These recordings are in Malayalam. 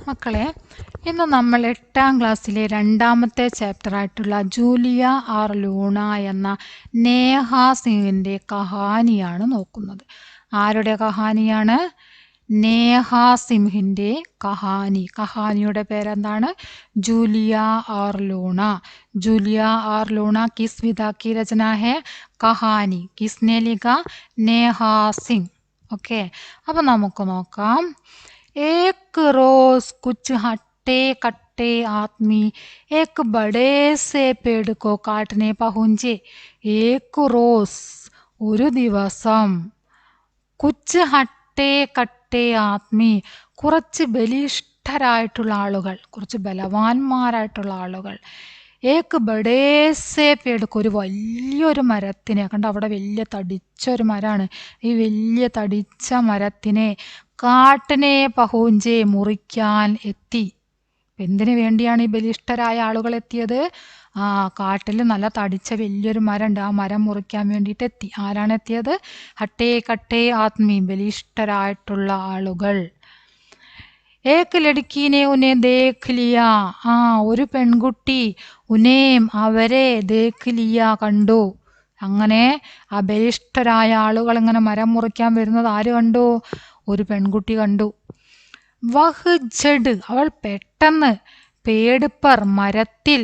മക്കളെ, ഇന്ന് നമ്മൾ 8ാം ക്ലാസ്സിലെ രണ്ടാമത്തെ ചാപ്റ്ററായിട്ടുള്ള ജൂലിയ ആർ ലൂണ എന്ന നേഹ സിംഗിൻ്റെ കഹാനിയാണ് നോക്കുന്നത്. ആരുടെ കഹാനിയാണ്? നേഹ സിംഹിൻ്റെ കഹാനി. കഹാനിയുടെ പേരെന്താണ്? Julia R Luna. Julia R Luna കിസ് വിധ की रचना है? കഹാനി. കിസ്നെ ലിഖ? നേഹ സിംഗ്. ഓക്കെ, അപ്പം നമുക്ക് നോക്കാം. एक रोज कुछ हट्टे कट्टे आदमी एक बड़े से पेड़ को काटने पहुंचे. एक रोज ഒരു ദിവസം കുച്ച് ഹട്ടേ കട്ടേ ആത്മി കുറച്ച് ബലിഷ്ഠരായിട്ടുള്ള ആളുകൾ, കുറച്ച് ബലവാന്മാരായിട്ടുള്ള ആളുകൾ, ഏക്ക് ബഡേസേ പേടുക്ക് ഒരു വലിയൊരു മരത്തിനെ കണ്ട, അവിടെ വലിയ തടിച്ചൊരു മരമാണ്. ഈ വലിയ തടിച്ച മരത്തിനെ കാട്ടിനെ പഹൂഞ്ചെ മുറിക്കാൻ എത്തി. എന്തിനു വേണ്ടിയാണ് ഈ ബലിഷ്ഠരായ ആളുകൾ എത്തിയത്? കാട്ടിൽ നല്ല തടിച്ച വലിയൊരു മരമുണ്ട്, ആ മരം മുറിക്കാൻ വേണ്ടിയിട്ട് എത്തി. ആരാണ് എത്തിയത്? ഹട്ടേ കട്ടേ ആത്മീ, ബലിഷ്ഠരായിട്ടുള്ള ആളുകൾ. ഏക്ക് ലടുക്കീനെ ഉനെ ദേഖ് ലിയ, ഒരു പെൺകുട്ടി ഉനേം അവരെ ദേഖ് ലിയ കണ്ടു. അങ്ങനെ ആ ബലിഷ്ഠരായ ആളുകൾ ഇങ്ങനെ മരം മുറിക്കാൻ വരുന്നത് ആര് കണ്ടു? ഒരു പെൺകുട്ടി കണ്ടു. വഹ് ജഡ്, അവൾ പെട്ടെന്ന് പേട് പർ, മരത്തിൽ,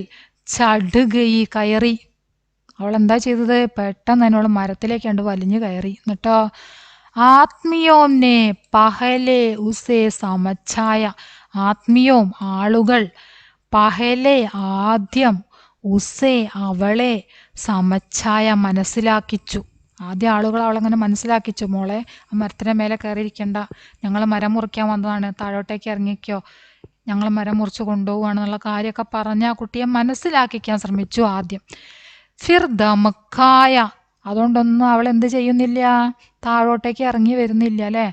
ചടുകയി, കയറി. അവൾ എന്താ ചെയ്തത്? പെട്ടെന്ന് തന്നെ അവൾ മരത്തിലേക്ക് കണ്ട് വലിഞ്ഞു കയറി. എന്നിട്ടോ ആത്മീയോം നെ പഹലെ ഉസേ സമച്ഛായ, ആത്മീയോം ആളുകൾ, പഹലെ ആദ്യം, ഉസേ അവളെ, സമച്ഛായ മനസ്സിലാക്കിച്ചു. ആദ്യ ആളുകൾ അവളങ്ങനെ മനസ്സിലാക്കിച്ചു, മോളെ ആ മരത്തിൻ്റെ മേലെ കയറിയിരിക്കണ്ട, ഞങ്ങൾ മരം മുറിക്കാൻ വന്നതാണ്, താഴോട്ടേക്ക് ഇറങ്ങിക്കോ, ഞങ്ങൾ മരം മുറിച്ച് കൊണ്ടുപോവുകയാണെന്നുള്ള കാര്യമൊക്കെ പറഞ്ഞ് ആ കുട്ടിയെ മനസ്സിലാക്കിക്കാൻ ശ്രമിച്ചു ആദ്യം. ഫിർ ദമക്കായ, അതുകൊണ്ടൊന്നും അവൾ എന്ത് ചെയ്യുന്നില്ല, താഴോട്ടേക്ക് ഇറങ്ങി വരുന്നില്ല അല്ലേ.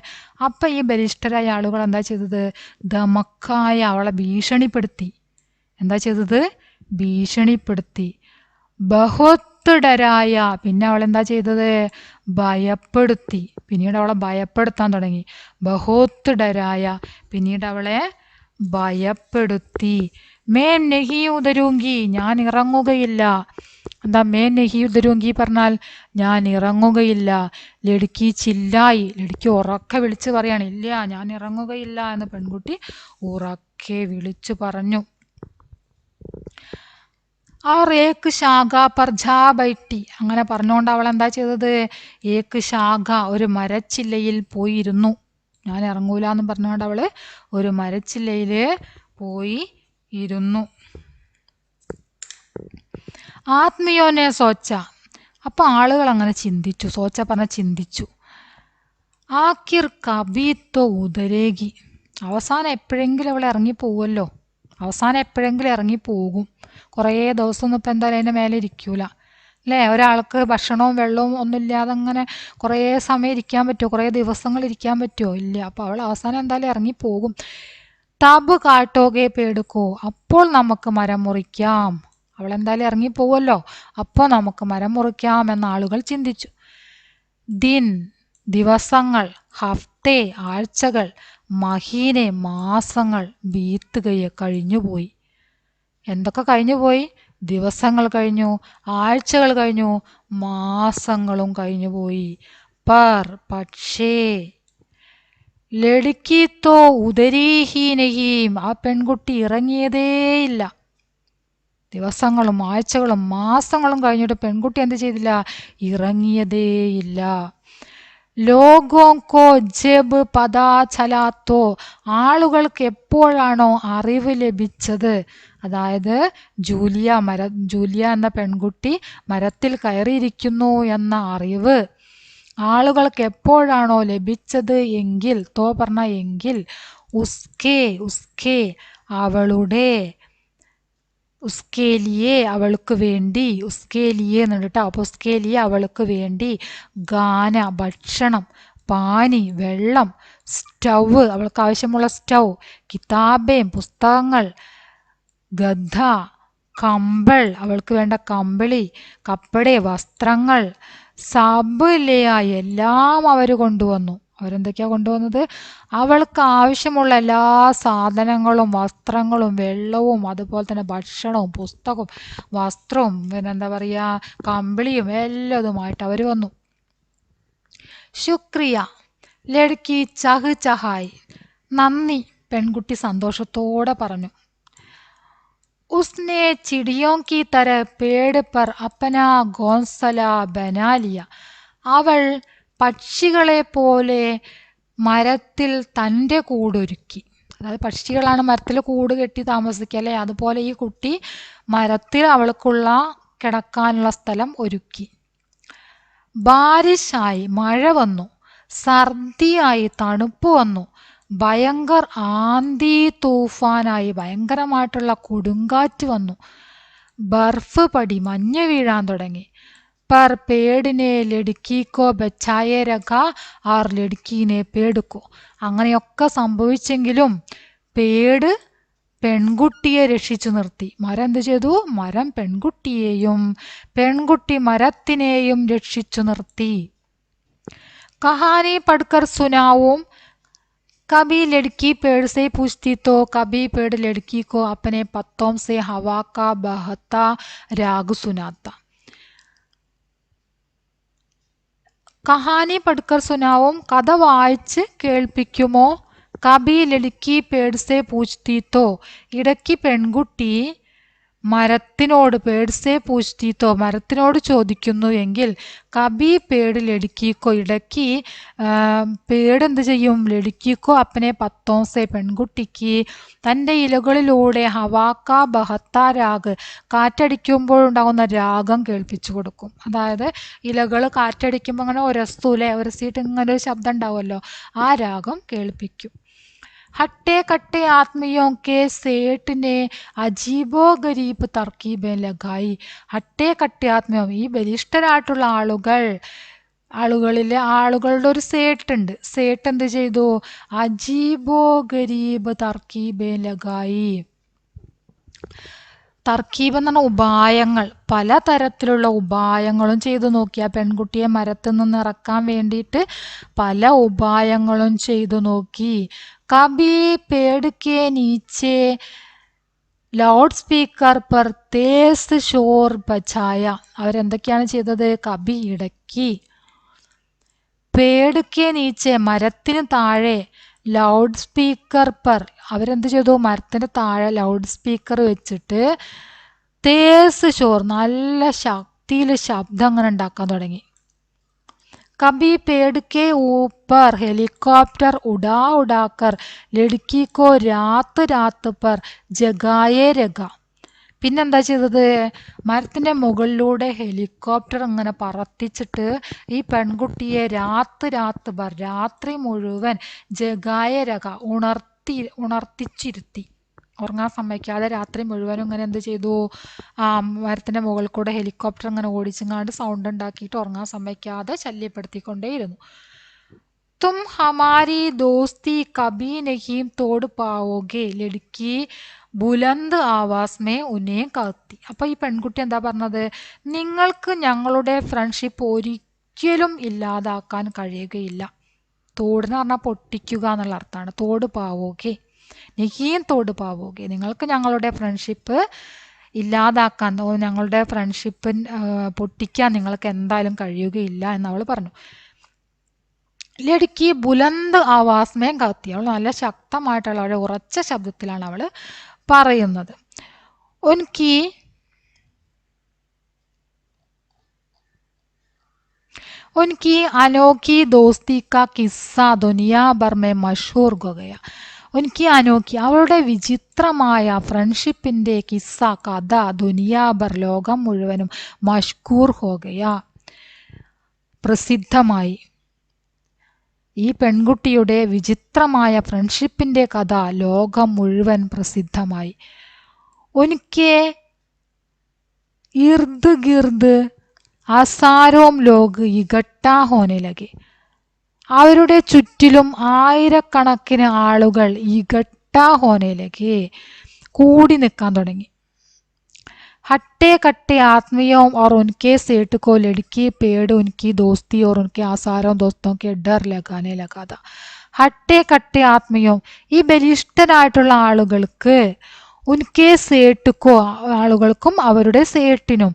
അപ്പം ഈ ബലിഷ്ഠരായ ആളുകൾ എന്താ ചെയ്തത്? ദമക്കായ, അവളെ ഭീഷണിപ്പെടുത്തി. എന്താ ചെയ്തത്? ഭീഷണിപ്പെടുത്തി. ബഹുത്തുടരായ, പിന്നെ അവൾ എന്താ ചെയ്തത്? ഭയപ്പെടുത്തി. പിന്നീട് അവളെ ഭയപ്പെടുത്താൻ തുടങ്ങി. ബഹുത്തുടരായ, പിന്നീട് അവളെ ഭയപ്പെടുത്തി. മേം നെഹി ഉതരൂങ്കി, ഞാൻ ഇറങ്ങുകയില്ല. എന്താ മേം നെഹി ഉതരൂങ്കി പറഞ്ഞാൽ ഞാൻ ഇറങ്ങുകയില്ല. ലടുക്കി ചില്ലായി, ലടുക്കി ഉറക്കെ വിളിച്ച് പറയാണ്, ഇല്ല ഞാൻ ഇറങ്ങുകയില്ല എന്ന് പെൺകുട്ടി ഉറക്കെ വിളിച്ചു പറഞ്ഞു. അവർ ഏക്ക് ശാഖ പർജാ ബൈട്ടി, അങ്ങനെ പറഞ്ഞുകൊണ്ട് അവൾ എന്താ ചെയ്തത്? ഏക്ക് ശാഖ, ഒരു മരച്ചില്ലയിൽ പോയിരുന്നു. ഞാൻ ഇറങ്ങൂല എന്ന് പറഞ്ഞുകൊണ്ട് അവൾ ഒരു മരച്ചില്ലയിൽ പോയി ഇരുന്നു. ആത്മീയോനെ സോച്ച, അപ്പം ആളുകൾ അങ്ങനെ ചിന്തിച്ചു. സോച്ച പറഞ്ഞ ചിന്തിച്ചു. ആക്കിർ കബീത്തോ ഉദരേകി, അവസാനം എപ്പോഴെങ്കിലും അവൾ ഇറങ്ങിപ്പോവുമല്ലോ, അവസാനം എപ്പോഴെങ്കിലും ഇറങ്ങിപ്പോകും. കുറേ ദിവസമൊന്നും ഇപ്പം എന്തായാലും അതിൻ്റെ മേലെ ഇരിക്കൂല അല്ലേ. ഒരാൾക്ക് ഭക്ഷണവും വെള്ളവും ഒന്നും ഇല്ലാതെ അങ്ങനെ കുറേ സമയം ഇരിക്കാൻ പറ്റുമോ? കുറേ ദിവസങ്ങൾ ഇരിക്കാൻ പറ്റുമോ? ഇല്ല. അപ്പോൾ അവൾ അവസാനം എന്തായാലും ഇറങ്ങിപ്പോകും. തബ് കാട്ടോകെ പേടുക്കോ, അപ്പോൾ നമുക്ക് മരം മുറിക്കാം. അവൾ എന്തായാലും ഇറങ്ങിപ്പോവുമല്ലോ, അപ്പോൾ നമുക്ക് മരം മുറിക്കാം എന്ന ആളുകൾ ചിന്തിച്ചു. ദിൻ, ദിവസങ്ങൾ, ഹഫ്തെ, ആഴ്ചകൾ, മഹീനെ, മാസങ്ങൾ, ബീത്തുകയെ, കഴിഞ്ഞുപോയി. എന്തൊക്കെ കഴിഞ്ഞുപോയി? ദിവസങ്ങൾ കഴിഞ്ഞു, ആഴ്ചകൾ കഴിഞ്ഞു, മാസങ്ങളും കഴിഞ്ഞുപോയി. പർ, പക്ഷേ, ലടുക്കിത്തോ ഉദരീഹീനഹീം, ആ പെൺകുട്ടി ഇറങ്ങിയതേയില്ല. ദിവസങ്ങളും ആഴ്ചകളും മാസങ്ങളും കഴിഞ്ഞിട്ട് പെൺകുട്ടി എന്ത് ചെയ്തില്ല? ഇറങ്ങിയതേയില്ല. ലോകോങ്കോ ജബ് പദാ ചലാത്തോ, ആളുകൾക്ക് എപ്പോഴാണോ അറിവ് ലഭിച്ചത്, അതായത് ജൂലിയ എന്ന പെൺകുട്ടി മരത്തിൽ കയറിയിരിക്കുന്നു എന്ന അറിവ് ആളുകൾക്ക് എപ്പോഴാണോ ലഭിച്ചത് എങ്കിൽ, തോ പറഞ്ഞ എങ്കിൽ, ഉസ്കേ അവളുടെ, ഉസ്കേലിയെ അവൾക്ക് വേണ്ടി, ഉസ്കേലിയെ എന്നിട്ട് അപ്പോൾ ഉസ്കേലിയെ അവൾക്ക് വേണ്ടി, ഗാന ഭക്ഷണം, പാനി വെള്ളം, സ്റ്റൗവ് അവൾക്ക് ആവശ്യമുള്ള സ്റ്റൗ, കിതാബേം പുസ്തകങ്ങൾ, ഗദ്ദ കമ്പൾ അവൾക്ക് വേണ്ട കമ്പിളി, കപ്പടെ വസ്ത്രങ്ങൾ, സബ് ലേയ എല്ലാം അവർ കൊണ്ടുവന്നു. അവരെന്തൊക്കെയാ കൊണ്ടുവന്നത്? അവൾക്ക് ആവശ്യമുള്ള എല്ലാ സാധനങ്ങളും, വസ്ത്രങ്ങളും, വെള്ളവും, അതുപോലെ തന്നെ ഭക്ഷണവും, പുസ്തകവും, വസ്ത്രവും, പിന്നെ എന്താ പറയുക, കമ്പിളിയും എല്ലാതുമായിട്ട് അവർ വന്നു. ശുക്രിയ, ലഡ്കി ചഹ് ചഹായ്, നന്ദി, പെൺകുട്ടി സന്തോഷത്തോടെ പറഞ്ഞു. ഉസ്നെ ചിടിയോं की तरह पेड़ पर अपना घोंसला बना लिया, അവൾ പക്ഷികളെ പോലെ മരത്തിൽ തൻ്റെ കൂടൊരുക്കി. അതായത് പക്ഷികളാണ് മരത്തിൽ കൂട് കെട്ടി താമസിക്കുക അല്ലേ, അതുപോലെ ഈ കുട്ടി മരത്തിൽ അവൾക്കുള്ള കിടക്കാനുള്ള സ്ഥലം ഒരുക്കി. ബാരിഷായി, മഴ വന്നു. സർദിയായി, തണുപ്പ് വന്നു. ഭയങ്കർ ആന്തി തൂഫാനായി, ഭയങ്കരമായിട്ടുള്ള കൊടുങ്കാറ്റ് വന്നു. ബർഫ് പടി, മഞ്ഞ് വീഴാൻ തുടങ്ങി. पर पेड़ ने लड़की को बचाए रखा और लड़की ने पेड़ को, അങ്ങനെയൊക്കെ സംഭവിച്ചെങ്കിലും പേട് പെൺകുട്ടിയെ രക്ഷിച്ചു നിർത്തി. മരം എന്ത് ചെയ്തു? മരം പെൺകുട്ടിയെയും പെൺകുട്ടി മരത്തിനെയും രക്ഷിച്ചു നിർത്തി. കഹാനി പഠിക്കർ സുനാവും, कभी लड़की पेड़ से पूछती तो कभी पेड़ लड़की को अपने पत्तों से हवा का बहता राग सुनाता. കഹാനി പഠിക്കർ സുനാവും, കഥ വായിച്ച് കേൾപ്പിക്കുമോ? കബി ലടുക്കി പേഡ്സെ പൂച്ച്തീത്തോ, ഇടയ്ക്ക് പെൺകുട്ടി മരത്തിനോട്, പേഡ്സെ പൂച്ച്തീത്തോ മരത്തിനോട് ചോദിക്കുന്നു എങ്കിൽ, കബി പേട് ലടുക്കിക്കോ, ഇടയ്ക്ക് പേട് എന്ത് ചെയ്യും? ലടുക്കിക്കോ അപ്പനെ പത്തോസെ, പെൺകുട്ടിക്ക് തൻ്റെ ഇലകളിലൂടെ ഹവാക്ക ബഹത്ത രാഗ്, കാറ്റടിക്കുമ്പോഴുണ്ടാകുന്ന രാഗം കേൾപ്പിച്ചു കൊടുക്കും. അതായത് ഇലകൾ കാറ്റടിക്കുമ്പോൾ അങ്ങനെ ഒരസ്തൂലെ, ഒരസിയിട്ട് ഇങ്ങനെ ഒരു ശബ്ദം ഉണ്ടാവുമല്ലോ, ആ രാഗം കേൾപ്പിക്കും. हट्टे कट्टे आदमियों के सेठ ने അജീബോ ഗരീബ് തർക്കീബേൻ ലഗായി. ഹട്ടെ കട്ടെ ആത്മീയം, ഈ ബലിഷ്ഠരായിട്ടുള്ള ആളുകളിലെ ആളുകളുടെ ഒരു സേട്ടുണ്ട്. സേട്ട് എന്ത് ചെയ്തു? അജീബോ ഗരീബ് തർക്കീബേൻ ലഗായി. തർക്കീബ് എന്ന് പറഞ്ഞാൽ ഉപായങ്ങൾ, പലതരത്തിലുള്ള ഉപായങ്ങളും ചെയ്തു നോക്കി. ആ പെൺകുട്ടിയെ മരത്തിൽ നിന്ന് ഇറക്കാൻ വേണ്ടിയിട്ട് പല ഉപായങ്ങളും ചെയ്തു നോക്കി. കബി പേട് കെ നീച്ചെ ലൗഡ് സ്പീക്കർ പർ തേസ് ഷോർ ബജായ, അവരെന്തൊക്കെയാണ് ചെയ്തത്? കബി ഇടയ്ക്ക്, പേട് കെ നീച്ചെ മരത്തിന് താഴെ, ലൗഡ് സ്പീക്കർ പർ അവരെന്ത് ചെയ്തു? മരത്തിന് താഴെ ലൗഡ് സ്പീക്കർ വെച്ചിട്ട് തേസ് ഷോർ നല്ല ശക്തിയിൽ ശബ്ദം അങ്ങനെ ഉണ്ടാക്കാൻ തുടങ്ങി. കബി പേട് കെ ഊപ്പർ ഹെലികോപ്റ്റർ ഉടാ ഉടാക്കർ ലടുക്കി കോ രാത്ത് രാത്ത് പർ ജഗായേ രഗ. പിന്നെന്താ ചെയ്തത്? മരത്തിൻ്റെ മുകളിലൂടെ ഹെലികോപ്റ്റർ ഇങ്ങനെ പറത്തിച്ചിട്ട് ഈ പെൺകുട്ടിയെ രാത്ത് പർ രാത്രി മുഴുവൻ ജഗായ രഗ ഉണർത്തിച്ചിരുത്തി. ഉറങ്ങാൻ സമ്മതിക്കാതെ രാത്രി മുഴുവനും ഇങ്ങനെ എന്ത് ചെയ്തു? മരത്തിൻ്റെ മുകളിൽ കൂടെ ഹെലികോപ്റ്റർ ഇങ്ങനെ ഓടിച്ചങ്ങാണ്ട് സൗണ്ട് ഉണ്ടാക്കിയിട്ട് ഉറങ്ങാൻ സമ്മതിക്കാതെ ശല്യപ്പെടുത്തിക്കൊണ്ടേയിരുന്നു. തും ഹമാരി ദോസ്തി കബി നഹീം തോട് പാവോഗെ ലടുക്കി ബുലന്ത് ആവാസ് മേ ഉന്നേ കത്തി. അപ്പോൾ ഈ പെൺകുട്ടി എന്താ പറഞ്ഞത്? നിങ്ങൾക്ക് ഞങ്ങളുടെ ഫ്രണ്ട്ഷിപ്പ് ഒരിക്കലും ഇല്ലാതാക്കാൻ കഴിയുകയില്ല. തോടെന്ന് പറഞ്ഞാൽ പൊട്ടിക്കുക എന്നുള്ള അർത്ഥമാണ്. തോട് പാവോഗെ, നഹീം തോട് പാവോഗെ, നിങ്ങൾക്ക് ഞങ്ങളുടെ ഫ്രണ്ട്ഷിപ്പ് ഇല്ലാതാക്കാൻ, ഞങ്ങളുടെ ഫ്രണ്ട്ഷിപ്പ് പൊട്ടിക്കാൻ നിങ്ങൾക്ക് എന്തായാലും കഴിയുകയില്ല എന്ന് അവൾ പറഞ്ഞു. ലടുക്കി ബുലന്ത് ആവാസ്മേം കത്തി, അവൾ നല്ല ശക്തമായിട്ടുള്ള വളരെ ഉറച്ച ശബ്ദത്തിലാണ് അവൾ പറയുന്നത്. उनकी अनोखी दोस्ती का किस्सा दुनिया भर में मशहूर हो गया. उनकी अनोखी അവളുടെ വിചിത്രമായ ഫ്രണ്ട്ഷിപ്പിൻ്റെ കിസ്സ, കഥ, ദുനിയാബർ ലോകം മുഴുവനും, മഷ്കൂർ ഹോ ഗയ പ്രസിദ്ധമായി. ഈ പെൺകുട്ടിയുടെ വിചിത്രമായ ഫ്രണ്ട്ഷിപ്പിൻ്റെ കഥ ലോകം മുഴുവൻ പ്രസിദ്ധമായി. ഉനക്കെ ഇർദ് ഗിർദ് ആസാരോം ലോക് ഇകട്ടാ ഹോനെ ലഗെ, അവരുടെ ചുറ്റിലും ആയിരക്കണക്കിന് ആളുകൾ ഇകട്ടാ ഹോനെ ലഗെ കൂടി നിൽക്കാൻ തുടങ്ങി. हट्टे कट्टे आत्मीयों और उनके सेठ को लड़की पेड़ उनकी दोस्ती और उनके आसारों दोस्तों के डर लगाने लगा था. ഹട്ടെ കട്ടെ ആത്മീയവും ഈ ബലിഷ്ഠരായിട്ടുള്ള ആളുകൾക്ക് ഉൻകെ സേട്ടുക്കോ ആളുകൾക്കും അവരുടെ സേട്ടിനും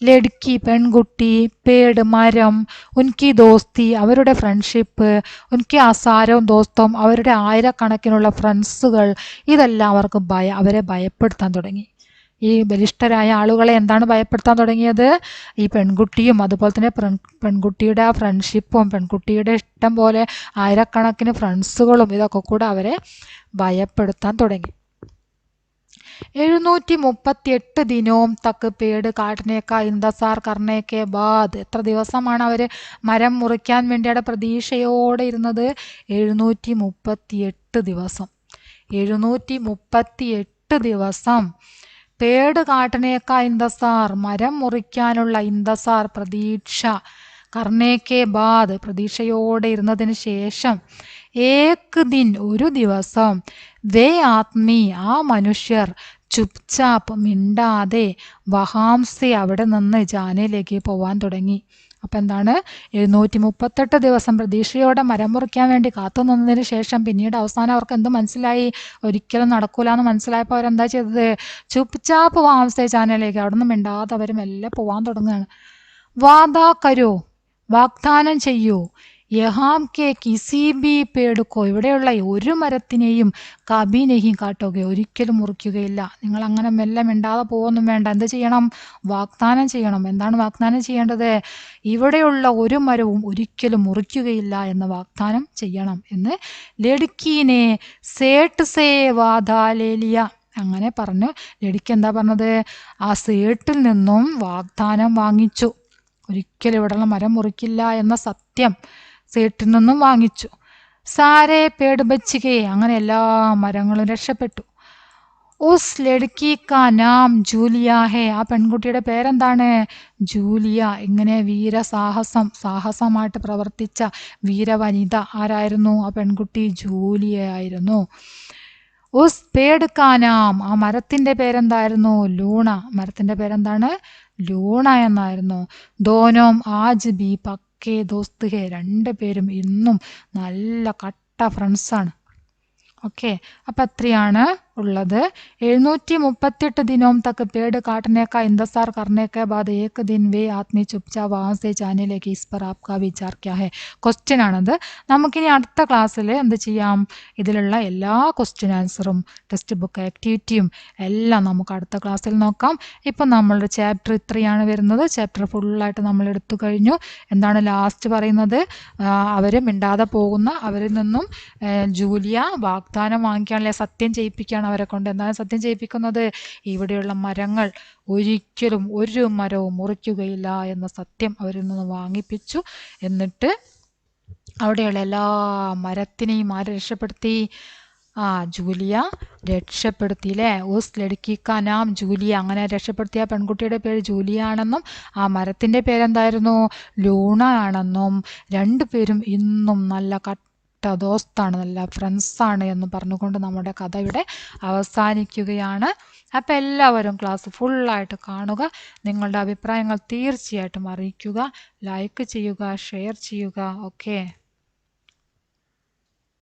ലഡ്കി പെൺകുട്ടി പേട് മരം ഉൻകി ദോസ്തി അവരുടെ ഫ്രണ്ട്ഷിപ്പ് ഉൻകി ആസാരവും ദോസ്തവും അവരുടെ ആയിരക്കണക്കിനുള്ള ഫ്രണ്ട്സുകൾ ഇതെല്ലാം അവർക്ക് അവരെ ഭയപ്പെടുത്താൻ തുടങ്ങി. ഈ ബലിഷ്ഠരായ ആളുകളെ എന്താണ് ഭയപ്പെടുത്താൻ തുടങ്ങിയത്? ഈ പെൺകുട്ടിയും അതുപോലെ തന്നെ പെൺകുട്ടിയുടെ ആ ഫ്രണ്ട്ഷിപ്പും പെൺകുട്ടിയുടെ ഇഷ്ടം പോലെ ആയിരക്കണക്കിന് ഫ്രണ്ട്സുകളും ഇതൊക്കെ കൂടെ അവരെ ഭയപ്പെടുത്താൻ തുടങ്ങി. 738 ദിനവും തക്ക് പേട് കാട്ടിനേക്കാ ഇന്തസാർ കർണേക്കെ ബാദ് എത്ര ദിവസമാണ് അവർ മരം മുറിക്കാൻ വേണ്ടി അവിടെ പ്രതീക്ഷയോടെ ഇരുന്നത്? 738 ദിവസം. 738 ദിവസം പേട് കാട്ടിനേക്കാ ഇന്തസാർ മരം മുറിക്കാനുള്ള ഇന്തസാർ പ്രതീക്ഷ കർണേക്കെ ബാദ് പ്രതീക്ഷയോടെ ഇരുന്നതിന് ശേഷം ഏക് ദിൻ ഒരു ദിവസം വേ ആത്മീ ആ മനുഷ്യർ ചുപ്ചാപ്പ് മിണ്ടാതെ വഹാംസെ അവിടെ നിന്ന് ജാനയിലേക്ക് പോവാൻ തുടങ്ങി. അപ്പം എന്താണ്? 738 ദിവസം പ്രതീക്ഷയോടെ മരം മുറിക്കാൻ വേണ്ടി കാത്തു നിന്നതിന് ശേഷം പിന്നീട് അവസാനം അവർക്ക് എന്ത് മനസ്സിലായി? ഒരിക്കലും നടക്കൂല എന്ന് മനസ്സിലായപ്പോൾ അവരെന്താ ചെയ്തത്? ചുപ്ചാപ്പ് വഹാംസെ ജാനയിലേക്ക് അവിടെ നിന്ന് മിണ്ടാതെ അവർ മെല്ലെ പോവാൻ തുടങ്ങുകയാണ്. വാദാ കരോ വാഗ്ദാനം ചെയ്യൂ യഹാം കെ കിസി ബി പേടുക്കോ ഇവിടെയുള്ള ഒരു മരത്തിനെയും കബി നെഹി കാട്ടുകയോ ഒരിക്കലും മുറിക്കുകയില്ല. നിങ്ങൾ അങ്ങനെ മെല്ലെ മിണ്ടാതെ പോകുമൊന്നും വേണ്ട. എന്ത് ചെയ്യണം? വാഗ്ദാനം ചെയ്യണം. എന്താണ് വാഗ്ദാനം ചെയ്യേണ്ടത്? ഇവിടെയുള്ള ഒരു മരവും ഒരിക്കലും മുറിക്കുകയില്ല എന്ന് വാഗ്ദാനം ചെയ്യണം എന്ന് ലഡ്കീനെ സേട്ട് സേ വാദാലേലിയ അങ്ങനെ പറഞ്ഞു. ലഡ്കി എന്താ പറഞ്ഞത്? ആ സേട്ടിൽ നിന്നും വാഗ്ദാനം വാങ്ങിച്ചു. ഒരിക്കലും ഇവിടെയുള്ള മരം മുറിക്കില്ല എന്ന സത്യം സേട്ടിൽ നിന്നും വാങ്ങിച്ചു. സാരേ പേട് ബച്ചികെ അങ്ങനെ എല്ലാ മരങ്ങളും രക്ഷപ്പെട്ടു. ഉസ് ലഡ്കി കാ നാം ജൂലിയ ഹേ ആ പെൺകുട്ടിയുടെ പേരെന്താണ്? ജൂലിയ. ഇങ്ങനെ സാഹസമായിട്ട് പ്രവർത്തിച്ച വീരവനിത ആരായിരുന്നു? ആ പെൺകുട്ടി ജൂലിയ ആയിരുന്നു. ഉസ് പേട് കാ നാം ആ മരത്തിന്റെ പേരെന്തായിരുന്നു? ലൂണ. മരത്തിന്റെ പേരെന്താണ്? ലൂണ എന്നായിരുന്നു. ദോനോം ആജ് ബി പക്കേ ദോസ്ത് ഹേ 2 പേരും ഇന്നും നല്ല കട്ട ഫ്രണ്ട്സാണ്. ഓക്കെ, അപ്പം അത്രയാണ് ഉള്ളത്. 738 ദിനവും തക്ക് പേട് കാട്ടനേക്കാ ഇന്തസാർ കർണേക്കെ ബാദ് ഏക് ദിൻ വേ ആത്മീ ചുപ്ചാ വഹാം സേ ജാനേലേക്ക് ഇസ് പർ ആപ്കാ വിചാർ ക്യാ ഹേ. ക്വസ്റ്റ്യൻ ആണത്. നമുക്കിനി അടുത്ത ക്ലാസ്സിൽ എന്ത് ചെയ്യാം? ഇതിലുള്ള എല്ലാ ക്വസ്റ്റ്യൻ ആൻസറും ടെക്സ്റ്റ് ബുക്ക് ആക്ടിവിറ്റിയും എല്ലാം നമുക്ക് അടുത്ത ക്ലാസ്സിൽ നോക്കാം. ഇപ്പം നമ്മളുടെ ചാപ്റ്റർ ഇത്രയാണ് വരുന്നത്. ചാപ്റ്റർ ഫുള്ളായിട്ട് നമ്മൾ എടുത്തു കഴിഞ്ഞു. എന്താണ് ലാസ്റ്റ് പറയുന്നത്? അവർ മിണ്ടാതെ പോകുന്ന അവരിൽ നിന്നും ജൂലിയ വാഗ്ദാനം വാങ്ങിക്കാനുള്ള സത്യം ചെയ്യിപ്പിക്കുകയാണ് അവരെ കൊണ്ട്. എന്താണ് സത്യം ചെയ്യിപ്പിക്കുന്നത്? ഇവിടെയുള്ള മരങ്ങൾ ഒരിക്കലും ഒരു മരവും മുറിക്കുകയില്ല എന്ന സത്യം അവരിൽ നിന്ന് വാങ്ങിപ്പിച്ചു. എന്നിട്ട് അവിടെയുള്ള എല്ലാ മരത്തിനെയും ആര് രക്ഷപ്പെടുത്തി? ജൂലിയ രക്ഷപ്പെടുത്തി അല്ലേ? ഉസ് ലഡ്കിക്ക നാം ജൂലിയ. അങ്ങനെ രക്ഷപ്പെടുത്തിയ പെൺകുട്ടിയുടെ പേര് ജൂലിയ ആണെന്നും ആ മരത്തിൻ്റെ പേരെന്തായിരുന്നു? ലൂണ ആണെന്നും 2 പേരും ഇന്നും നല്ല ദോസ്താണ്, നല്ല ഫ്രണ്ട്സാണ് എന്ന് പറഞ്ഞുകൊണ്ട് നമ്മുടെ കഥ ഇവിടെ അവസാനിക്കുകയാണ്. അപ്പം എല്ലാവരും ക്ലാസ് ഫുള്ളായിട്ട് കാണുക. നിങ്ങളുടെ അഭിപ്രായങ്ങൾ തീർച്ചയായിട്ടും അറിയിക്കുക. ലൈക്ക് ചെയ്യുക, ഷെയർ ചെയ്യുക. ഓക്കെ.